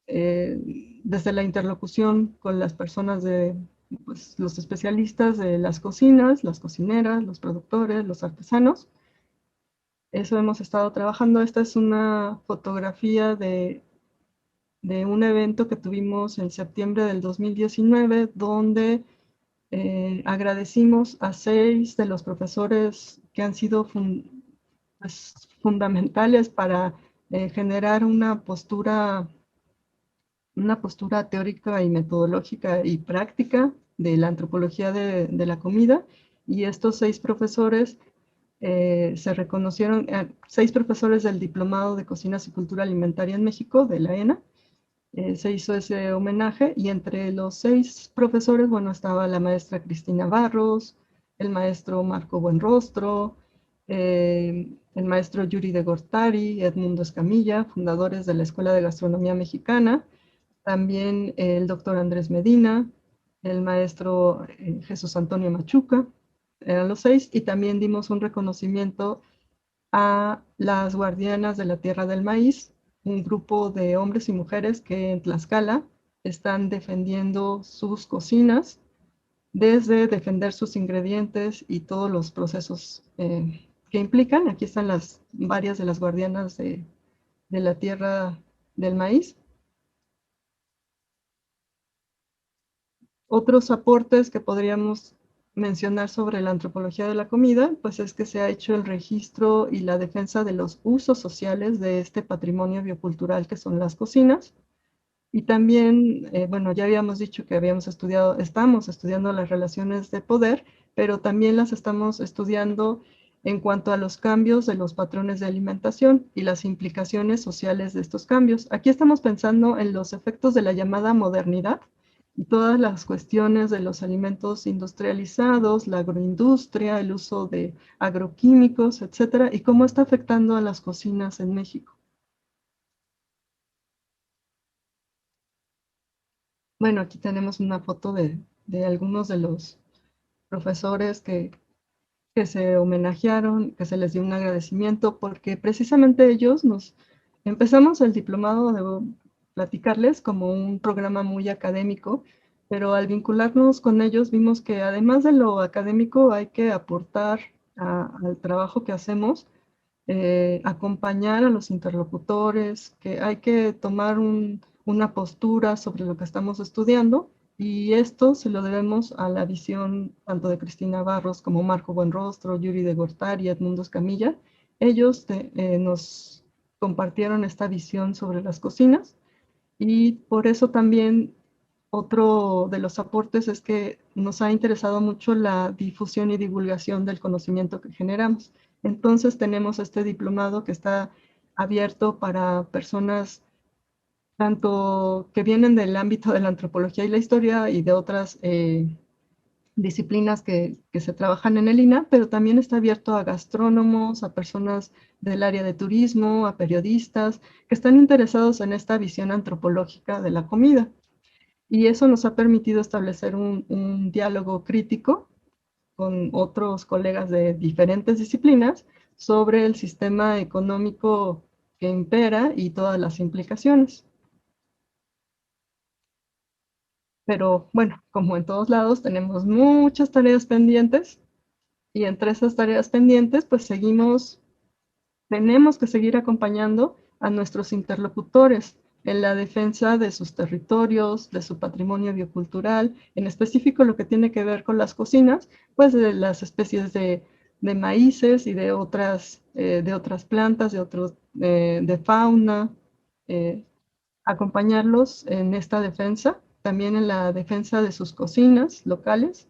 la interlocución con las personas pues, los especialistas de las cocinas, las cocineras, los productores, los artesanos. Eso hemos estado trabajando. Esta es una fotografía de un evento que tuvimos en septiembre del 2019, donde agradecimos a 6 de los profesores que han sido pues, fundamentales para generar una postura teórica y metodológica y práctica de la antropología de la comida. Y estos 6 profesores se reconocieron, 6 profesores del Diplomado de Cocinas y Cultura Alimentaria en México, de la ENA. Se hizo ese homenaje, y entre los 6 profesores, bueno, estaba la maestra Cristina Barros, el maestro Marco Buenrostro, el maestro Yuri de Gortari, Edmundo Escamilla, fundadores de la Escuela de Gastronomía Mexicana, también el doctor Andrés Medina, el maestro Jesús Antonio Machuca. Eran los 6, y también dimos un reconocimiento a las guardianas de la tierra del maíz, un grupo de hombres y mujeres que en Tlaxcala están defendiendo sus cocinas, desde defender sus ingredientes y todos los procesos que implican. Aquí están varias de las guardianas de la tierra del maíz. Otros aportes que podríamos mencionar sobre la antropología de la comida, pues es que se ha hecho el registro y la defensa de los usos sociales de este patrimonio biocultural que son las cocinas. Y también, bueno, ya habíamos dicho que estamos estudiando las relaciones de poder, pero también las estamos estudiando en cuanto a los cambios de los patrones de alimentación y las implicaciones sociales de estos cambios. Aquí estamos pensando en los efectos de la llamada modernidad y todas las cuestiones de los alimentos industrializados, la agroindustria, el uso de agroquímicos, etcétera, y cómo está afectando a las cocinas en México. Bueno, aquí tenemos una foto de algunos de los profesores que se homenajearon, que se les dio un agradecimiento, porque precisamente ellos empezamos el diplomado, debo platicarles, como un programa muy académico, pero al vincularnos con ellos vimos que además de lo académico hay que aportar al trabajo que hacemos, acompañar a los interlocutores, que hay que tomar una postura sobre lo que estamos estudiando, Y esto se lo debemos a la visión tanto de Cristina Barros como Marco Buenrostro, Yuri de Gortari y Edmundo Escamilla. Ellos nos compartieron esta visión sobre las cocinas y por eso también otro de los aportes es que nos ha interesado mucho la difusión y divulgación del conocimiento que generamos. Entonces tenemos este diplomado que está abierto para personas tanto que vienen del ámbito de la antropología y la historia y de otras disciplinas que se trabajan en el INA, pero también está abierto a gastrónomos, a personas del área de turismo, a periodistas que están interesados en esta visión antropológica de la comida. Y eso nos ha permitido establecer un diálogo crítico con otros colegas de diferentes disciplinas sobre el sistema económico que impera y todas las implicaciones. Pero bueno, como en todos lados, tenemos muchas tareas pendientes y entre esas tareas pendientes, pues tenemos que seguir acompañando a nuestros interlocutores en la defensa de sus territorios, de su patrimonio biocultural, en específico lo que tiene que ver con las cocinas, pues de las especies de maíces y de otras plantas, de fauna, eh, acompañarlos en esta defensa, también en la defensa de sus cocinas locales.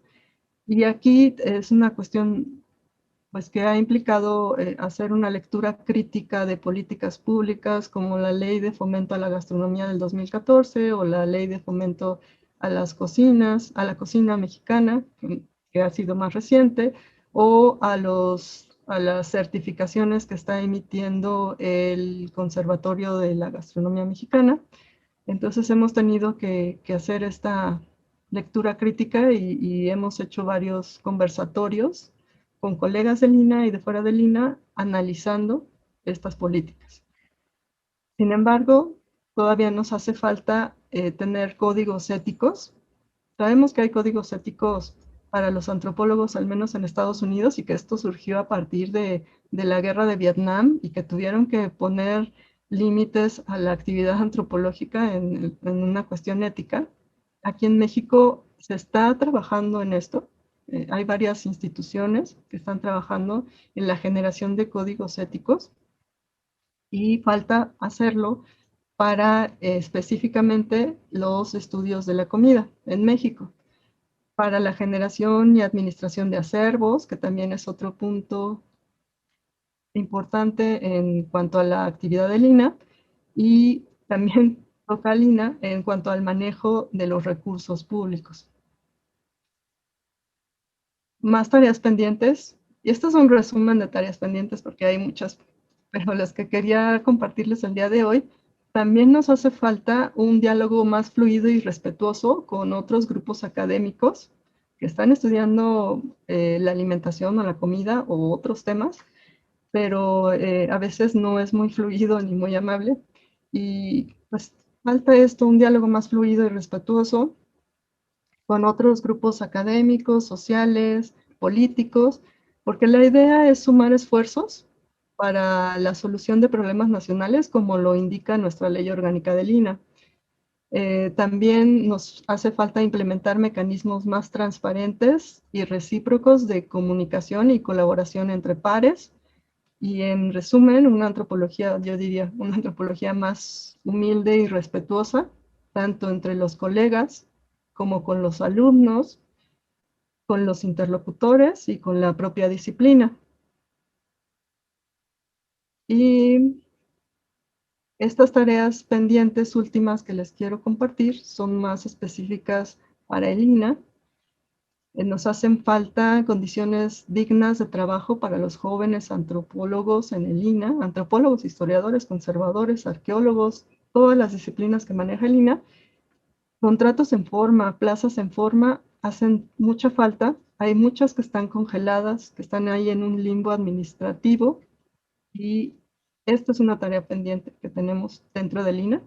Y aquí es una cuestión pues, que ha implicado hacer una lectura crítica de políticas públicas como la Ley de Fomento a la Gastronomía del 2014 o la Ley de Fomento a las cocinas, a la cocina mexicana, que ha sido más reciente, o a las certificaciones que está emitiendo el Conservatorio de la Gastronomía Mexicana. Entonces hemos tenido que hacer esta lectura crítica y hemos hecho varios conversatorios con colegas del INA y de fuera del INA analizando estas políticas. Sin embargo, todavía nos hace falta tener códigos éticos. Sabemos que hay códigos éticos para los antropólogos, al menos en Estados Unidos, y que esto surgió a partir de la guerra de Vietnam y que tuvieron que poner límites a la actividad antropológica en una cuestión ética. Aquí en México se está trabajando en esto. Hay varias instituciones que están trabajando en la generación de códigos éticos y falta hacerlo para específicamente los estudios de la comida en México, para la generación y administración de acervos, que también es otro punto importante en cuanto a la actividad del INA, y también toca al INA en cuanto al manejo de los recursos públicos. Más tareas pendientes, y esto es un resumen de tareas pendientes porque hay muchas, pero las que quería compartirles el día de hoy, también nos hace falta un diálogo más fluido y respetuoso con otros grupos académicos que están estudiando la alimentación o la comida o otros temas, pero a veces no es muy fluido ni muy amable. Y pues falta esto, un diálogo más fluido y respetuoso con otros grupos académicos, sociales, políticos, porque la idea es sumar esfuerzos para la solución de problemas nacionales, como lo indica nuestra ley orgánica del INA. También nos hace falta implementar mecanismos más transparentes y recíprocos de comunicación y colaboración entre pares. Y en resumen, una antropología, yo diría, una antropología más humilde y respetuosa, tanto entre los colegas como con los alumnos, con los interlocutores y con la propia disciplina. Y estas tareas pendientes últimas que les quiero compartir son más específicas para el INA. Nos hacen falta condiciones dignas de trabajo para los jóvenes antropólogos en el INA, antropólogos, historiadores, conservadores, arqueólogos, todas las disciplinas que maneja el INA. Contratos en forma, plazas en forma, hacen mucha falta. Hay muchas que están congeladas, que están ahí en un limbo administrativo y esta es una tarea pendiente que tenemos dentro del INA.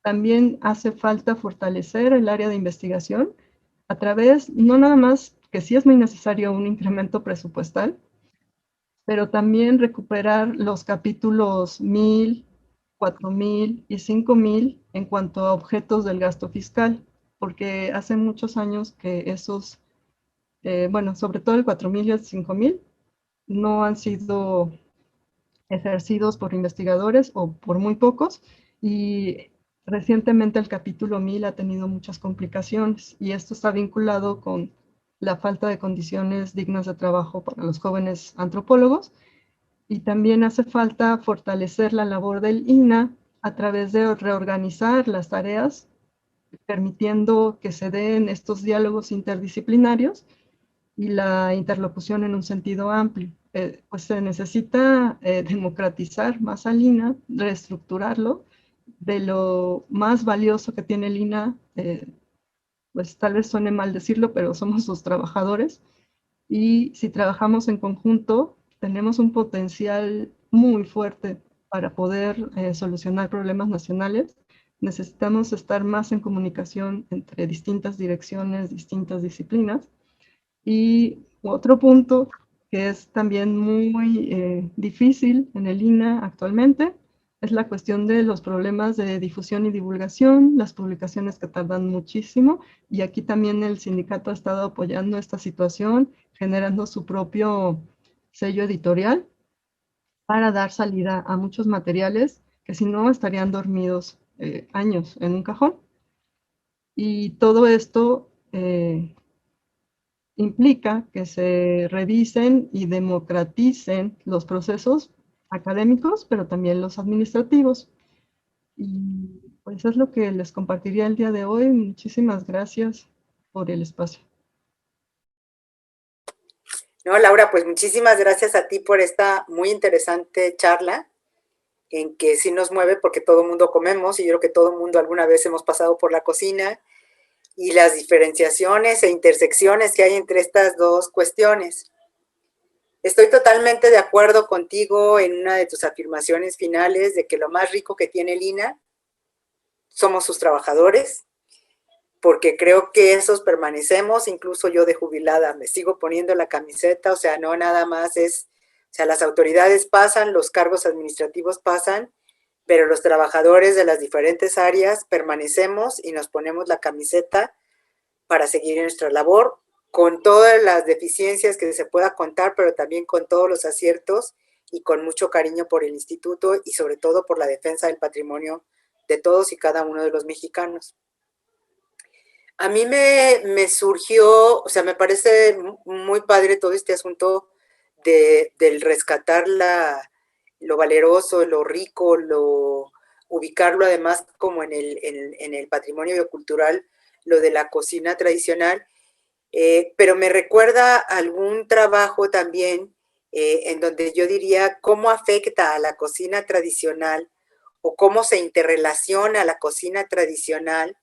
También hace falta fortalecer el área de investigación a través, no nada más, que sí es muy necesario un incremento presupuestal, pero también recuperar los capítulos 1000, 4000 y 5000 en cuanto a objetos del gasto fiscal. porque hace muchos años que esos, bueno, sobre todo el 4000 y el 5000, no han sido ejercidos por investigadores o por muy pocos, y recientemente el capítulo 1000 ha tenido muchas complicaciones, y esto está vinculado con la falta de condiciones dignas de trabajo para los jóvenes antropólogos, y también hace falta fortalecer la labor del INAH a través de reorganizar las tareas, permitiendo que se den estos diálogos interdisciplinarios y la interlocución en un sentido amplio. Pues se necesita democratizar más al INAH, reestructurarlo. De lo más valioso que tiene el INAH, pues tal vez suene mal decirlo, pero somos sus trabajadores, y si trabajamos en conjunto, tenemos un potencial muy fuerte para poder solucionar problemas nacionales. Necesitamos estar más en comunicación entre distintas direcciones, distintas disciplinas. Y otro punto que es también muy difícil en el INAH actualmente es la cuestión de los problemas de difusión y divulgación, las publicaciones que tardan muchísimo, y aquí también el sindicato ha estado apoyando esta situación, generando su propio sello editorial para dar salida a muchos materiales que si no estarían dormidos años en un cajón. Y todo esto implica que se revisen y democraticen los procesos académicos, pero también los administrativos. Y pues es lo que les compartiría el día de hoy. Muchísimas gracias por el espacio. No, Laura, pues muchísimas gracias a ti por esta muy interesante charla, en que sí nos mueve porque todo el mundo comemos, y yo creo que todo el mundo alguna vez hemos pasado por la cocina, y las diferenciaciones e intersecciones que hay entre estas dos cuestiones. Estoy totalmente de acuerdo contigo en una de tus afirmaciones finales de que lo más rico que tiene el INAH somos sus trabajadores, porque creo que esos permanecemos. Incluso yo de jubilada me sigo poniendo la camiseta, o sea, no nada más es, o sea, las autoridades pasan, los cargos administrativos pasan, pero los trabajadores de las diferentes áreas permanecemos y nos ponemos la camiseta para seguir nuestra labor, con todas las deficiencias que se pueda contar, pero también con todos los aciertos, y con mucho cariño por el instituto y sobre todo por la defensa del patrimonio de todos y cada uno de los mexicanos. A mí me surgió, o sea, me parece muy padre todo este asunto del rescatar lo valeroso, lo rico, ubicarlo además como en el patrimonio biocultural, lo de la cocina tradicional, pero me recuerda algún trabajo también en donde yo diría cómo afecta a la cocina tradicional, o cómo se interrelaciona la cocina tradicional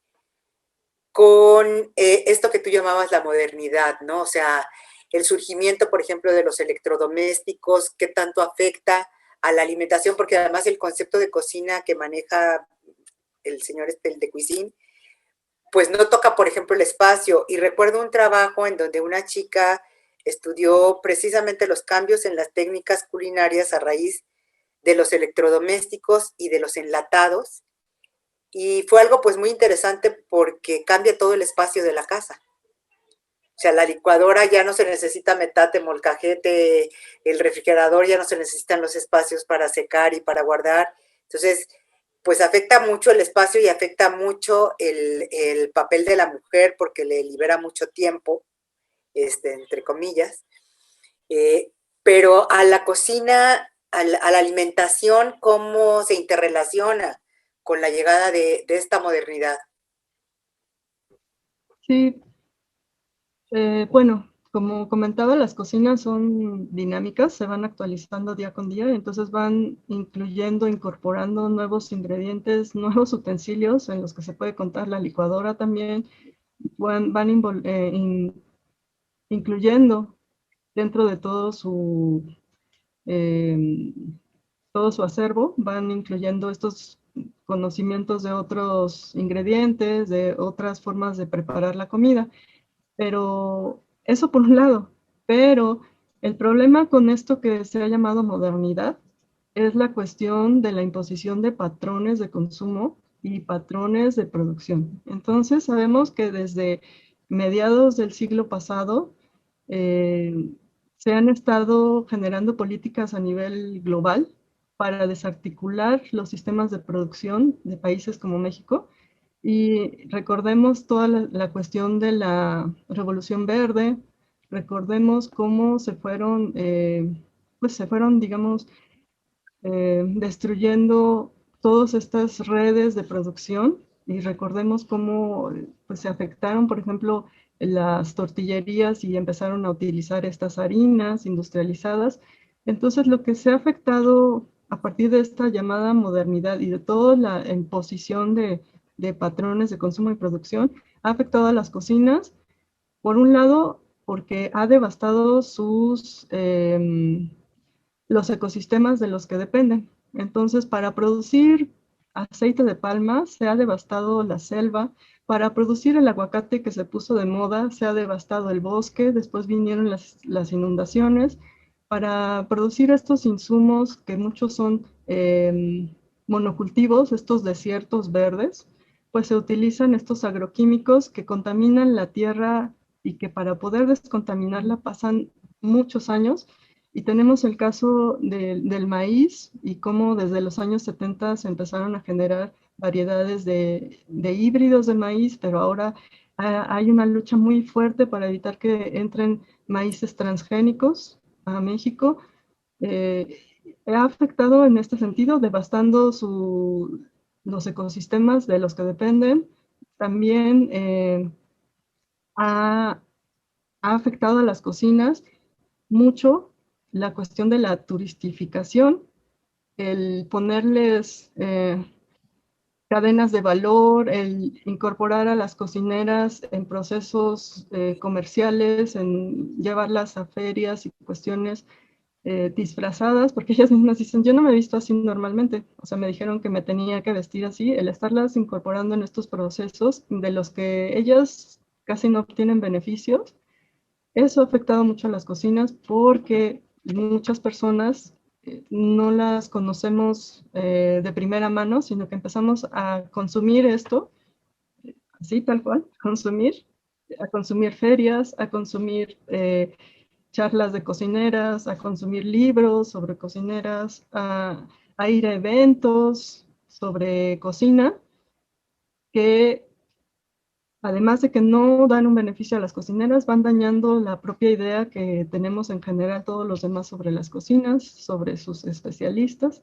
con esto que tú llamabas la modernidad, ¿no? O sea, el surgimiento, por ejemplo, de los electrodomésticos, qué tanto afecta a la alimentación, porque además el concepto de cocina que maneja el señor el de Cuisine, pues no toca, por ejemplo, el espacio. Y recuerdo un trabajo en donde una chica estudió precisamente los cambios en las técnicas culinarias a raíz de los electrodomésticos y de los enlatados, y fue algo pues muy interesante porque cambia todo el espacio de la casa. O sea, la licuadora ya no se necesita metate, molcajete, el refrigerador ya no se necesitan los espacios para secar y para guardar. Entonces, pues afecta mucho el espacio y afecta mucho el papel de la mujer, porque le libera mucho tiempo, entre comillas. Pero a la cocina, a la alimentación, ¿cómo se interrelaciona con la llegada de esta modernidad? Sí, bueno, como comentaba, las cocinas son dinámicas, se van actualizando día con día, entonces van incluyendo, incorporando nuevos ingredientes, nuevos utensilios en los que se puede contar la licuadora también, van incluyendo dentro de eh, todo su acervo, van incluyendo estos conocimientos de otros ingredientes, de otras formas de preparar la comida. Pero eso por un lado. Pero el problema con esto que se ha llamado modernidad es la cuestión de la imposición de patrones de consumo y patrones de producción. Entonces sabemos que desde mediados del siglo pasado se han estado generando políticas a nivel global para desarticular los sistemas de producción de países como México. Y recordemos toda la cuestión de la Revolución Verde, recordemos cómo pues se fueron, digamos, destruyendo todas estas redes de producción y recordemos cómo pues, se afectaron, por ejemplo, las tortillerías y empezaron a utilizar estas harinas industrializadas. Entonces, lo que se ha afectado a partir de esta llamada modernidad y de toda la imposición de patrones de consumo y producción, ha afectado a las cocinas, por un lado, porque ha devastado los ecosistemas de los que dependen. Entonces, para producir aceite de palma se ha devastado la selva, para producir el aguacate que se puso de moda se ha devastado el bosque, después vinieron las inundaciones, para producir estos insumos que muchos son monocultivos, estos desiertos verdes, pues se utilizan estos agroquímicos que contaminan la tierra y que para poder descontaminarla pasan muchos años. Y tenemos el caso del maíz y cómo desde los años 70 se empezaron a generar variedades de híbridos de maíz, pero ahora hay una lucha muy fuerte para evitar que entren maíces transgénicos a México. Eh, Ha afectado en este sentido, devastando los ecosistemas de los que dependen. También ha, ha afectado a las cocinas mucho la cuestión de la turistificación, el ponerles cadenas de valor, el incorporar a las cocineras en procesos comerciales, en llevarlas a ferias y cuestiones disfrazadas, porque ellas mismas dicen, yo no me he visto así normalmente, o sea, me dijeron que me tenía que vestir así, el estarlas incorporando en estos procesos de los que ellas casi no obtienen beneficios. Eso ha afectado mucho a las cocinas porque muchas personas no las conocemos de primera mano, sino que empezamos a consumir esto, así tal cual, a consumir ferias, a consumir charlas de cocineras, a consumir libros sobre cocineras, a ir a eventos sobre cocina que además de que no dan un beneficio a las cocineras, van dañando la propia idea que tenemos en general todos los demás sobre las cocinas, sobre sus especialistas.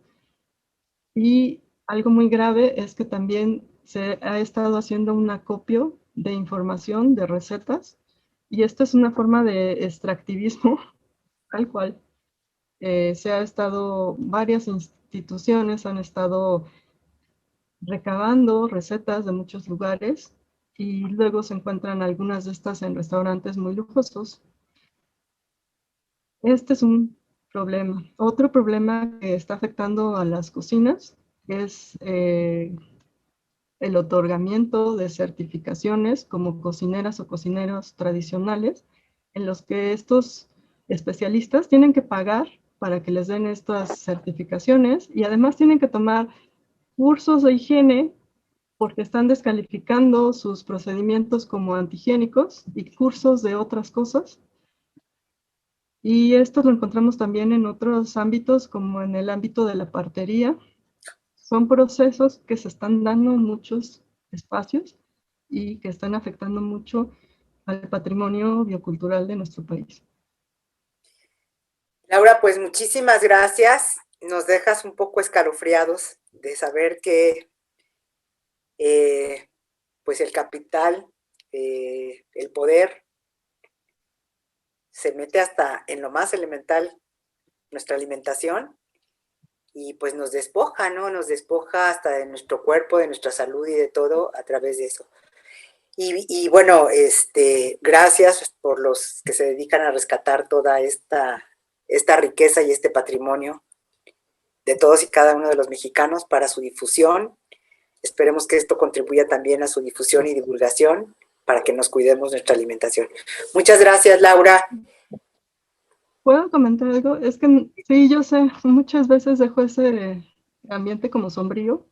Y algo muy grave es que también se ha estado haciendo un acopio de información, de recetas, y esto es una forma de extractivismo, tal cual. Se ha estado, varias instituciones han estado recabando recetas de muchos lugares y luego se encuentran algunas de estas en restaurantes muy lujosos. Este es un problema. Otro problema que está afectando a las cocinas es el otorgamiento de certificaciones como cocineras o cocineros tradicionales, en los que estos especialistas tienen que pagar para que les den estas certificaciones y además tienen que tomar cursos de higiene porque están descalificando sus procedimientos como antihigiénicos y cursos de otras cosas. Y esto lo encontramos también en otros ámbitos, como en el ámbito de la partería. Son procesos que se están dando en muchos espacios y que están afectando mucho al patrimonio biocultural de nuestro país. Laura, pues muchísimas gracias. Nos dejas un poco escalofriados de saber que pues el capital, el poder, se mete hasta en lo más elemental, nuestra alimentación, y pues nos despoja, ¿no? Nos despoja hasta de nuestro cuerpo, de nuestra salud y de todo a través de eso. Y bueno, gracias por los que se dedican a rescatar toda esta riqueza y este patrimonio de todos y cada uno de los mexicanos para su difusión. Esperemos que esto contribuya también a su difusión y divulgación para que nos cuidemos nuestra alimentación. Muchas gracias, Laura. ¿Puedo comentar algo? Es que sí, yo sé, muchas veces dejo ese ambiente como sombrío,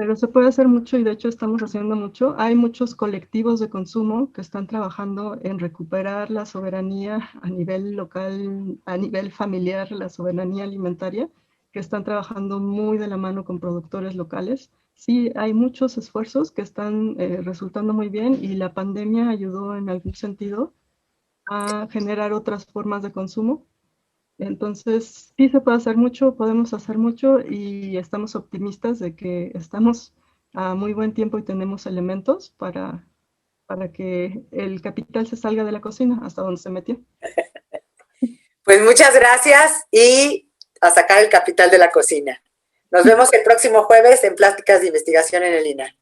Pero se puede hacer mucho y de hecho estamos haciendo mucho. Hay muchos colectivos de consumo que están trabajando en recuperar la soberanía a nivel local, a nivel familiar, la soberanía alimentaria, que están trabajando muy de la mano con productores locales. Sí, hay muchos esfuerzos que están resultando muy bien y la pandemia ayudó en algún sentido a generar otras formas de consumo. Entonces, sí se puede hacer mucho, podemos hacer mucho y estamos optimistas de que estamos a muy buen tiempo y tenemos elementos para que el capital se salga de la cocina hasta donde se metió. Pues muchas gracias y a sacar el capital de la cocina. Nos vemos el próximo jueves en Pláticas de Investigación en el INA.